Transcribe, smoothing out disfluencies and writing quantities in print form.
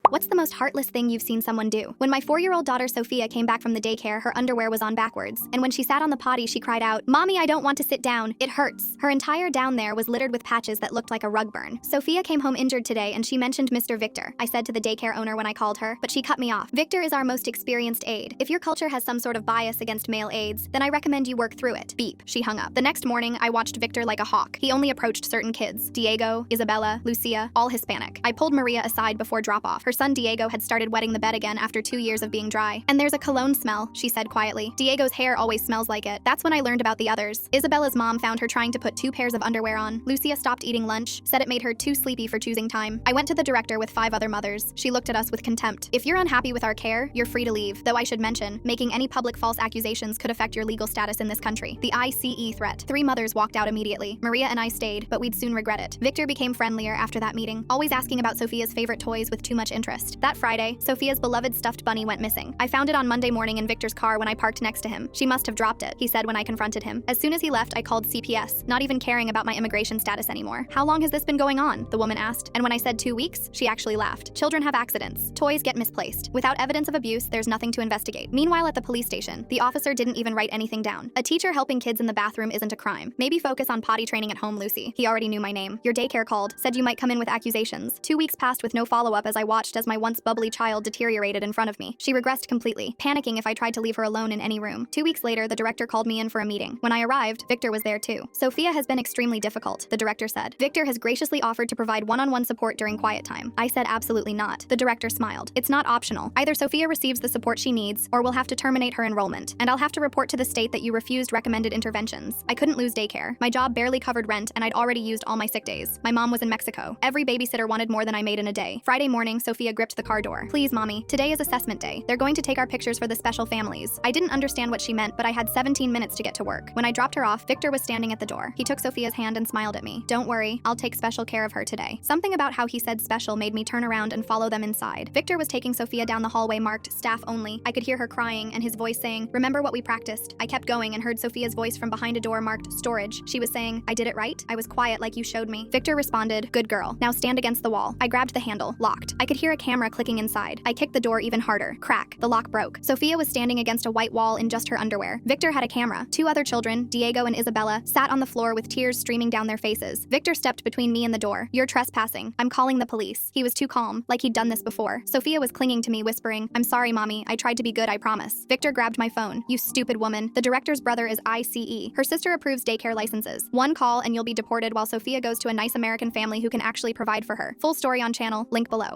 What's the most heartless thing you've seen someone do? When my 4-year-old daughter Sophia came back from the daycare, her underwear was on backwards, and when she sat on the potty, she cried out, "Mommy, I don't want to sit down. It hurts." Her entire down there was littered with patches that looked like a rug burn. Sophia came home injured today, and she mentioned Mr. Victor, I said to the daycare owner when I called her, but she cut me off. Victor is our most experienced aide. If your culture has some sort of bias against male aides, then I recommend you work through it. Beep. She hung up. The next morning, I watched Victor like a hawk. He only approached certain kids. Diego, Isabella, Lucia, all Hispanic. I pulled Maria aside before drop-off. Her son Diego had started wetting the bed again after 2 years of being dry. "And there's a cologne smell," she said quietly. "Diego's hair always smells like it." That's when I learned about the others. Isabella's mom found her trying to put 2 pairs of underwear on. Lucia stopped eating lunch, said it made her too sleepy for choosing time. I went to the director with 5 other mothers. She looked at us with contempt. "If you're unhappy with our care, you're free to leave. Though I should mention, making any public false accusations could affect your legal status in this country." The ICE threat. 3 mothers walked out immediately. Maria and I stayed, but we'd soon regret it. Victor became friendlier after that meeting, always asking about Sophia's favorite toys with too much interest. That Friday, Sophia's beloved stuffed bunny went missing. I found it on Monday morning in Victor's car when I parked next to him. "She must have dropped it," he said when I confronted him. As soon as he left, I called CPS, not even caring about my immigration status anymore. "How long has this been going on?" the woman asked, and when I said 2 weeks, she actually laughed. Children have accidents. Toys get misplaced. Without evidence of abuse, there's nothing to investigate. Meanwhile, at the police station, the officer didn't even write anything down. A teacher helping kids in the bathroom isn't a crime. Maybe focus on potty training at home, Lucy. He already knew my name. "Your daycare called, said you might come in with accusations." 2 weeks passed with no follow-up as I watched as my once bubbly child deteriorated in front of me. She regressed completely, panicking if I tried to leave her alone in any room. 2 weeks later, the director called me in for a meeting. When I arrived, Victor was there too. "Sophia has been extremely difficult," the director said. "Victor has graciously offered to provide one-on-one support during quiet time." I said absolutely not. The director smiled. "It's not optional. Either Sophia receives the support she needs, or we'll have to terminate her enrollment. And I'll have to report to the state that you refused recommended interventions." I couldn't lose daycare. My job barely covered rent, and I'd already used all my sick days. My mom was in Mexico. Every babysitter wanted more than I made in a day. Friday morning, Sophia gripped the car door. "Please, Mommy. Today is assessment day. They're going to take our pictures for the special families." I didn't understand what she meant, but I had 17 minutes to get to work. When I dropped her off, Victor was standing at the door. He took Sophia's hand and smiled at me. "Don't worry, I'll take special care of her today." Something about how he said special made me turn around and follow them inside. Victor was taking Sophia down the hallway marked staff only. I could hear her crying and his voice saying, "Remember what we practiced?" I kept going and heard Sophia's voice from behind a door marked storage. She was saying, "I did it right? I was quiet like you showed me." Victor responded, "Good girl. Now stand against the wall." I grabbed the handle. Locked. I could hear a camera clicking inside. I kicked the door even harder. Crack. The lock broke. Sophia was standing against a white wall in just her underwear. Victor had a camera. 2 other children, Diego and Isabella, sat on the floor with tears streaming down their faces. Victor stepped between me and the door. "You're trespassing. I'm calling the police." He was too calm, like he'd done this before. Sophia was clinging to me, whispering, "I'm sorry, Mommy. I tried to be good, I promise." Victor grabbed my phone. "You stupid woman. The director's brother is ICE. Her sister approves daycare licenses. 1 call and you'll be deported while Sophia goes to a nice American family who can actually provide for her." Full story on channel, link below.